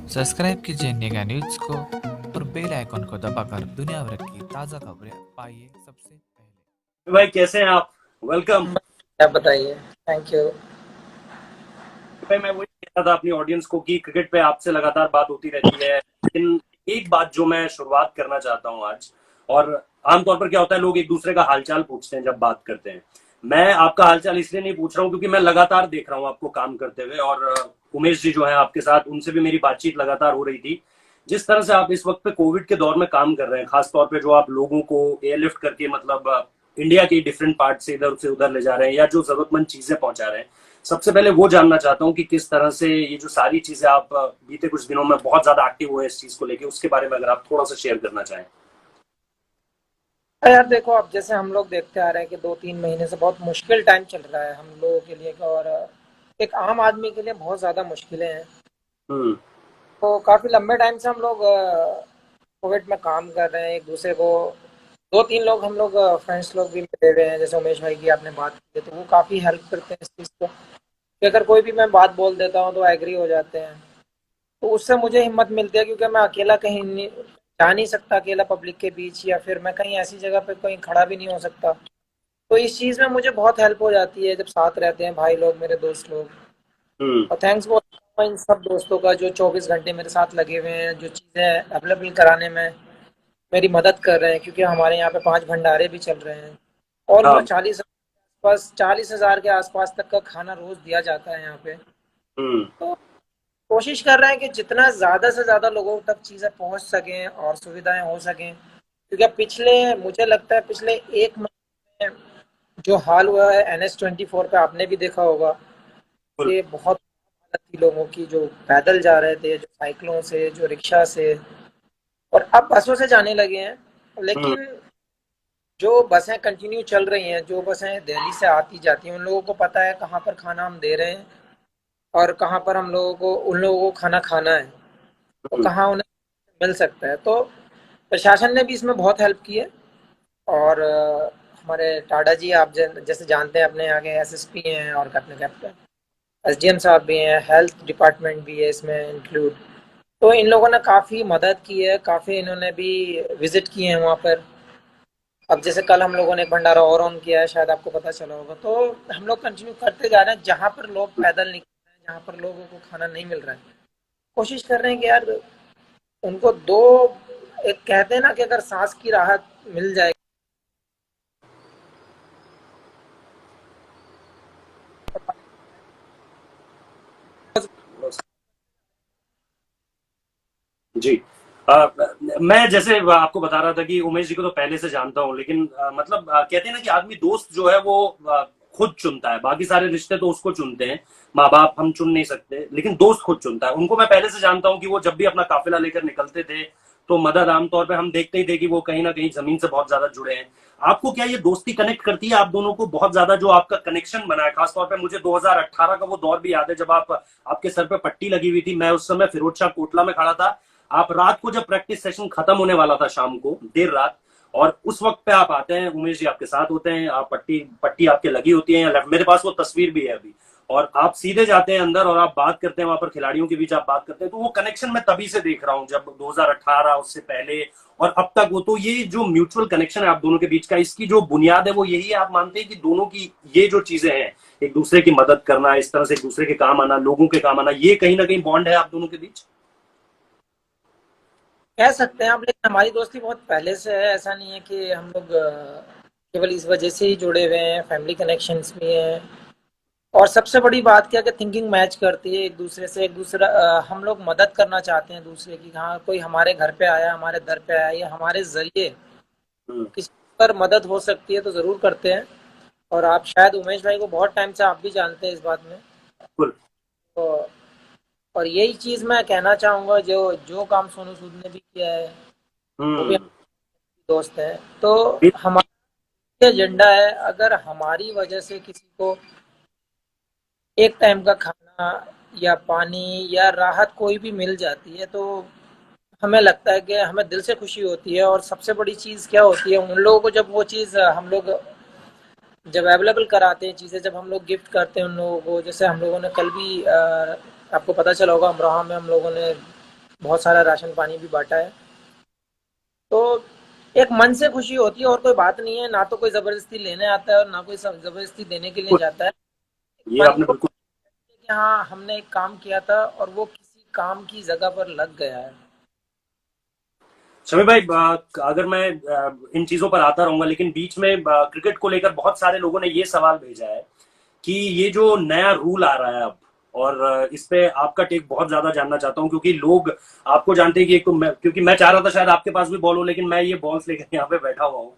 Subscribe कीजिए India news को और बेल आइकन को दबाकर दुनिया भर की ताज़ा खबरें पाइए सबसे पहले। भाई कैसे हैं आप? वेलकम। आप बताइए। Thank you. भाई मैं वही कह रहा था अपनी ऑडियंस को कि क्रिकेट पे आपसे लगातार बात होती रहती है, लेकिन एक बात जो मैं शुरुआत करना चाहता हूं आज। और आमतौर पर क्या होता है, लोग एक दूसरे का हालचाल पूछते हैं जब बात करते हैं। मैं आपका हालचाल इसलिए नहीं पूछ रहा हूं क्योंकि मैं लगातार देख रहा हूं आपको काम करते हुए, और उमेश जी जो है आपके साथ, उनसे भी मेरी बातचीत लगातार हो रही थी। जिस तरह से आप इस वक्त पे कोविड के दौर में काम कर रहे हैं, खासतौर पे जो आप लोगों को एयरलिफ्ट करके मतलब इंडिया के डिफरेंट पार्ट से उधर ले जा रहे हैं या जो जरूरतमंद चीजें पहुंचा रहे हैं, सबसे पहले वो जानना चाहता हूँ कि किस तरह से ये जो सारी चीजें आप बीते कुछ दिनों में बहुत ज्यादा एक्टिव हुए इस चीज को लेके, उसके बारे में अगर आप थोड़ा सा शेयर करना चाहें। यार देखो, अब जैसे हम लोग देखते आ रहे हैं कि 2-3 महीने से बहुत मुश्किल टाइम चल रहा है हम लोगों के लिए, और एक आम आदमी के लिए बहुत ज़्यादा मुश्किलें हैं। हम्म। तो काफ़ी लंबे टाइम से हम लोग कोविड में काम कर रहे हैं एक दूसरे को। 2-3 लोग हम लोग फ्रेंड्स लोग भी मिले हुए हैं, जैसे उमेश भाई की आपने बात की है, तो वो काफ़ी हेल्प करते हैं इस चीज़ को कि अगर कोई भी मैं बात बोल देता हूँ तो एग्री हो जाते हैं। तो उससे मुझे हिम्मत मिलती है, क्योंकि मैं अकेला कहीं नहीं जा नहीं सकता, अकेला पब्लिक के बीच, या फिर मैं कहीं ऐसी जगह पे कहीं खड़ा भी नहीं हो सकता। तो इस चीज़ में मुझे बहुत हेल्प हो जाती है जब साथ रहते हैं भाई लोग, मेरे दोस्त लोग। हम्म। और थैंक्स बोलता हूँ इन सब दोस्तों का जो 24 घंटे मेरे साथ लगे हुए हैं, जो चीज़ें अवेलेबल कराने में मेरी मदद कर रहे हैं, क्योंकि हमारे यहाँ पे 5 भंडारे भी चल रहे हैं। हाँ। ऑलमोस्ट 40,000 के आसपास तक का खाना रोज दिया जाता है यहाँ पे। हम्म। तो कोशिश कर रहे हैं कि जितना ज़्यादा से ज़्यादा लोगों तक चीज़ें पहुँच सकें और सुविधाएं हो सकें, क्योंकि अब पिछले, मुझे लगता है पिछले 1 महीने में जो हाल हुआ है NH24 पे, आपने भी देखा होगा बिल्कुल। कि बहुत हालत थी लोगों की, जो पैदल जा रहे थे, जो साइकिलों से, जो रिक्शा से, और अब बसों से जाने लगे हैं। हम्म। लेकिन जो बसें कंटिन्यू चल रही हैं, जो बसें दिल्ली से आती जाती हैं, उन लोगों को पता है कहाँ पर खाना हम दे रहे हैं और कहाँ पर हम लोगों को, उन लोगों को खाना खाना है, तो हम्म। कहाँ उन्हें मिल सकता है। तो प्रशासन ने भी इसमें बहुत हेल्प की है। और हमारे टाडा जी, आप जैसे जानते हैं, अपने यहाँ के SSP हैं और अपने कैप्टन SDM साहब भी हैं, हेल्थ डिपार्टमेंट भी है इसमें इंक्लूड। तो इन लोगों ने काफ़ी मदद की है, काफ़ी इन्होंने भी विजिट किए हैं वहाँ पर। अब जैसे कल हम लोगों ने एक भंडारा और ऑन किया है, शायद आपको पता चला होगा। तो हम लोग कंटिन्यू करते जा रहे हैं, जहाँ पर लोग पैदल निकल रहे हैं, जहाँ पर लोगों को खाना नहीं मिल रहा है, कोशिश कर रहे हैं कि यार उनको दो, एक कहते हैं ना कि अगर सांस की राहत मिल जाए। जी। अ, मैं जैसे आपको बता रहा था कि उमेश जी को तो पहले से जानता हूँ, लेकिन मतलब कहते हैं ना कि आदमी दोस्त जो है वो खुद चुनता है, बाकी सारे रिश्ते तो उसको चुनते हैं। माँ बाप हम चुन नहीं सकते, लेकिन दोस्त खुद चुनता है। उनको मैं पहले से जानता हूँ कि वो जब भी अपना काफिला लेकर निकलते थे, तो मदद आमतौर पे हम देखते ही थे कि वो कहीं ना कहीं जमीन से बहुत ज्यादा जुड़े हैं। आपको क्या ये दोस्ती कनेक्ट करती है आप दोनों को बहुत ज्यादा, जो आपका कनेक्शन बना है? खासतौर पे मुझे 2018 का वो दौर भी याद है जब आपके सर पे पट्टी लगी हुई थी। मैं उस समय फिरोज शाह कोटला में खड़ा था। आप रात को, जब प्रैक्टिस सेशन खत्म होने वाला था शाम को देर रात, और उस वक्त पे आप आते हैं, उमेश जी आपके साथ होते हैं, आप पट्टी पट्टी आपके लगी होती है, मेरे पास वो तस्वीर भी है अभी, और आप सीधे जाते हैं अंदर और आप बात करते हैं वहां पर, खिलाड़ियों के बीच आप बात करते हैं। तो वो कनेक्शन मैं तभी से देख रहा हूं, जब 2018, उससे पहले और अब तक। वो तो ये जो म्यूचुअल कनेक्शन है आप दोनों के बीच का, इसकी जो बुनियाद है वो यही है। आप मानते हैं कि दोनों की ये जो चीजें हैं, एक दूसरे की मदद करना, इस तरह से एक दूसरे के काम आना, लोगों के काम आना, ये कहीं ना कहीं बॉन्ड है आप दोनों के बीच? कह सकते हैं आप, लेकिन हमारी दोस्ती बहुत पहले से है। ऐसा नहीं है कि हम लोग केवल इस वजह से ही जुड़े हुए हैं, फैमिली कनेक्शंस भी हैं। और सबसे बड़ी बात क्या है कि थिंकिंग मैच करती है एक दूसरे से। एक दूसरा हम लोग मदद करना चाहते हैं दूसरे की। हाँ, कोई हमारे घर पे आया, हमारे दर पे आया, या हमारे जरिए हम्म। किसी पर मदद हो सकती है तो ज़रूर करते हैं। और आप शायद उमेश भाई को बहुत टाइम से आप भी जानते हैं इस बात में। बिल्कुल। तो और यही चीज़ मैं कहना चाहूँगा, जो जो काम सोनू सूद ने भी किया है, वो भी हम्म। हमारे दोस्त हैं। तो हमारा एजेंडा है, अगर हमारी वजह से किसी को एक टाइम का खाना या पानी या राहत कोई भी मिल जाती है, तो हमें लगता है कि हमें दिल से खुशी होती है। और सबसे बड़ी चीज़ क्या होती है, उन लोगों को जब वो चीज़ हम लोग जब अवेलेबल कराते हैं चीज़ें, जब हम लोग गिफ्ट करते हैं उन लोगों को। जैसे हम लोगों ने कल भी आपको पता चला होगा, अमरोहा में हम लोगों ने बहुत सारा राशन पानी भी बांटा है। तो एक मन से खुशी होती है और कोई बात नहीं है, ना तो कोई जबरदस्ती लेने आता है और ना कोई जबरदस्ती देने के लिए जाता है। ये मन आपने को बिल्कुल। कि हाँ हमने एक काम किया था और वो किसी काम की जगह पर लग गया है। शमी भाई, अगर मैं इन चीजों पर आता रहूंगा, लेकिन बीच में क्रिकेट को लेकर बहुत सारे लोगों ने ये सवाल भेजा है कि ये जो नया रूल आ रहा है अब, और इस पे आपका टेक बहुत ज्यादा जानना चाहता हूँ, क्योंकि लोग आपको जानते हैं कि एक तो क्योंकि मैं चाह रहा था शायद आपके पास भी बॉल हो, लेकिन मैं ये बॉल्स लेकर यहाँ पे बैठा हुआ हूँ।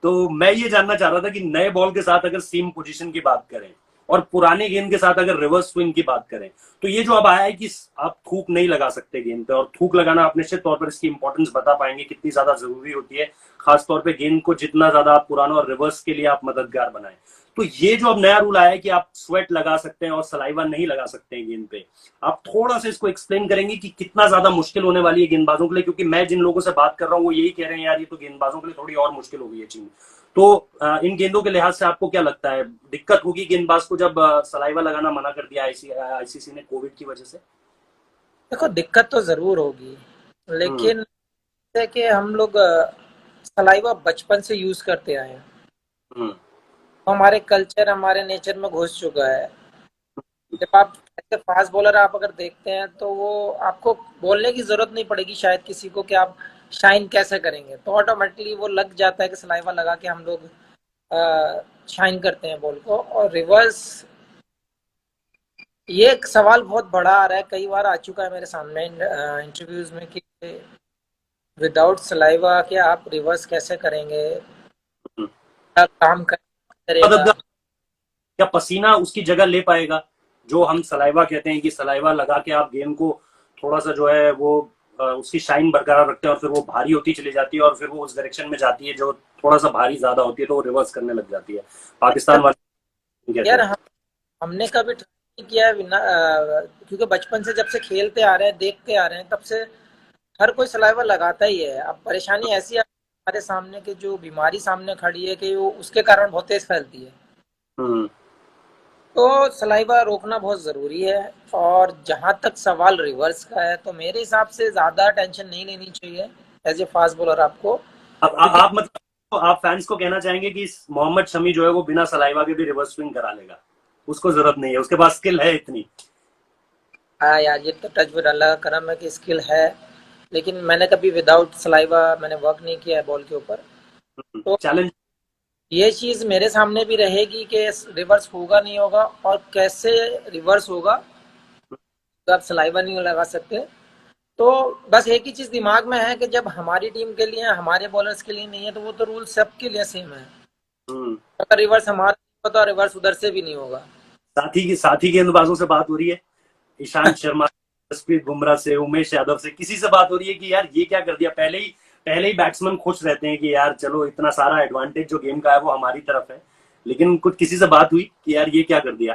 तो मैं ये जानना चाह रहा था कि नए बॉल के साथ अगर सीम पोजीशन की बात करें और पुराने गेंद के साथ अगर रिवर्स स्विंग की बात करें, तो ये जो अब आया है कि आप थूक नहीं लगा सकते गेंद पे, और थूक लगाना आप निश्चित तौर पर इसकी इंपॉर्टेंस बता पाएंगे कितनी ज्यादा जरूरी होती है, खासतौर पर गेंद को जितना ज्यादा आप पुराना और रिवर्स के लिए आप मददगार बनाएं। तो ये जो अब नया रूल आया है कि आप स्वेट लगा सकते हैं और सलाइवा नहीं लगा सकते हैं गेंद पे, आप थोड़ा सा इसको एक्सप्लेन करेंगे कि कितना ज्यादा मुश्किल होने वाली है गेंदबाजों के लिए, क्योंकि मैं जिन लोगों से बात कर रहा हूँ वो यही कह रहे हैं यार ये तो गेंदबाजों के लिए थोड़ी और मुश्किल हो गई है चीज। तो इन गेंदों के लिहाज से आपको क्या लगता है, दिक्कत होगी गेंदबाज को जब सलाइवा लगाना मना कर दिया आईसीसी ने कोविड की वजह से? देखो दिक्कत तो जरूर होगी, हम्म। लेकिन जैसे कि हम लोग सलाइवा बचपन से यूज करते आए हैं, हम्म। तो हमारे कल्चर हमारे नेचर में घुस चुका है। जब आप ऐसे फास्ट बॉलर आप अगर देखते हैं तो वो आपको बोलने की जरूरत नहीं पड़ेगी शायद किसी को कि आप शाइन कैसे करेंगे, तो ऑटोमेटिकली वो लग जाता है कि सलाइवा लगा के हम लोग शाइन करते हैं बॉल को। और रिवर्स, ये एक सवाल बहुत बड़ा आ रहा है, कई बार आ चुका है मेरे सामने इंटरव्यूज में कि विदाउट सलाइवा के आप रिवर्स कैसे करेंगे, हम्म। क्या काम करेगा। मददगार, क्या पसीना उसकी जगह ले पाएगा? जो हम सलाइवा कहते हैं कि सलाइवा लगा के आप गेंद को थोड़ा सा जो है वो उसकी शाइन बरकरार रखते हैं, और फिर वो भारी होती चली जाती है और फिर वो उस डायरेक्शन में जाती है जो थोड़ा सा भारी ज्यादा होती है, तो वो रिवर्स करने लग जाती है। पाकिस्तान वाले कहते यार हैं। हमने कभी ट्राई नहीं किया है बिना क्योंकि बचपन से जब से खेलते आ रहे हैं देखते आ रहे हैं तब से हर कोई सलाइवा लगाता ही है। अब परेशानी ऐसी है हमारे सामने कि जो बीमारी सामने खड़ी है कि वो उसके कारण बहुत तेज फैलती है, हम्म। तो सलाइवा रोकना बहुत ज़रूरी है। और जहाँ तक सवाल रिवर्स का है तो मेरे हिसाब से ज़्यादा टेंशन नहीं लेनी चाहिए एज ए फास्ट बॉलर आपको, अब क्योंकि आप मतलब तो आप फैंस को कहना चाहेंगे कि मोहम्मद शमी जो है वो बिना सलाइवा के भी रिवर्स स्विंग करा लेगा, उसको जरूरत नहीं है, उसके पास स्किल है इतनी? हाँ यार ये तो टच वुड अल्लाह का करम है कि स्किल है, लेकिन मैंने कभी विदाउट सलाइवा मैंने वर्क नहीं किया है बॉल के ऊपर। तो चैलेंज। ये चीज़ मेरे सामने भी रहेगी कि रिवर्स होगा नहीं होगा और कैसे रिवर्स होगा तो आप सलाइवा नहीं लगा सकते। तो बस एक ही चीज़ दिमाग में है कि जब हमारी टीम के लिए हमारे बॉलर्स के लिए नहीं है तो वो तो रूल सबके लिए सेम है। अगर रिवर्स हमारा होगा तो रिवर्स उधर से भी नहीं होगा। साथी गेंदबाजों से बात हो रही है, ईशांत शर्मा, जसप्रीत बुमराह से, उमेश यादव से, किसी से बात हो रही है कि यार ये क्या कर दिया? पहले ही बैट्समैन खुश रहते हैं कि यार चलो इतना सारा एडवांटेज जो गेम का है वो हमारी तरफ है, लेकिन कुछ किसी से बात हुई कि यार ये क्या कर दिया?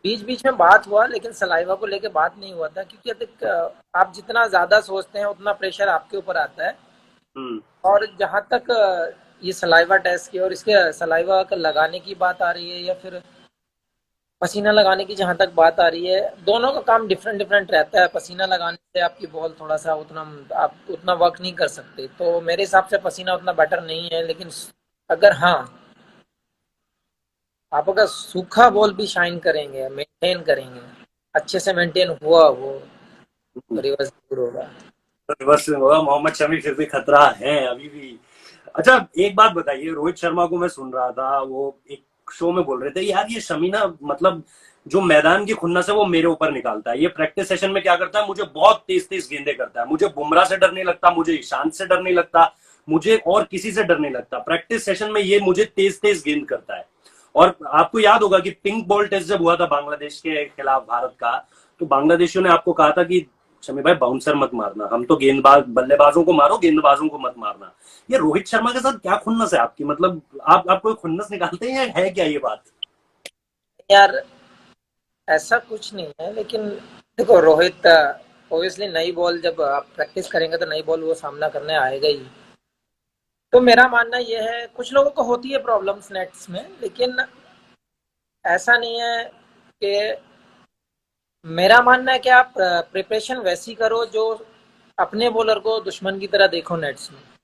बीच बीच में बात हुआ लेकिन सलाइवा को लेके बात नहीं हुआ था, क्योंकि अधिक आप जितना ज़्यादा सोचते हैं उतना प्रेशर आपके ऊपर आता है। हम्म। और जहाँ तक ये सलाइवा टेस्ट की और इसके सलाइवा का लगाने की बात आ रही है या फिर पसीना लगाने की जहाँ तक बात आ रही है, दोनों का काम डिफरेंट डिफरेंट रहता है। पसीना लगाने से आपकी बॉल थोड़ा सा उतना आप उतना वर्क नहीं कर सकते, तो मेरे हिसाब से पसीना उतना बेटर नहीं है। लेकिन अगर हाँ आप अगर सूखा बॉल भी शाइन करेंगे मेंटेन करेंगे अच्छे से मेंटेन हुआ वो तो रिवर्स जरूर होगा। रिवर्स में होगा, मोहम्मद शमी फिर भी खतरा है अभी भी। अच्छा, एक बात बताइए, रोहित शर्मा को मैं सुन रहा था, वो एक शो में बोल रहे थे यार ये शमी ना, मतलब जो मैदान की खुन्नस है वो मेरे ऊपर निकालता है, ये प्रैक्टिस सेशन में क्या करता है, मुझे बहुत तेज तेज गेंदे करता है, मुझे बुमराह से डर नहीं लगता, मुझे ईशांत से डर नहीं लगता, मुझे और किसी से डर नहीं लगता, प्रैक्टिस सेशन में ये मुझे तेज तेज गेंद करता है। और आपको याद होगा कि पिंक बॉल टेस्ट जब हुआ था बांग्लादेश के खिलाफ भारत का, तो बांग्लादेशियों ने आपको कहा था कि शमी भाई बाउंसर मत मारना, हम तो गेंदबाज बल्लेबाजों को मारो, गेंदबाजों को मत मारना। ये रोहित शर्मा के साथ क्या खुन्नस है आपकी, मतलब आप कोई खुन्नस निकालते हैं या है क्या ये बात? यार ऐसा कुछ नहीं है, लेकिन देखो रोहित ओब्वियसली नई बॉल जब आप प्रैक्टिस करेंगे तो नई बॉल वो सामना करने आएगा ही। तो मेरा मानना यह है कुछ लोगों को होती है प्रॉब्लम्स नेट्स में, लेकिन ऐसा नहीं है कि मेरा मानना है कि आप प्रिपरेशन वैसी करो जो अपने बॉलर को दुश्मन की तरह देखो नेट्स में।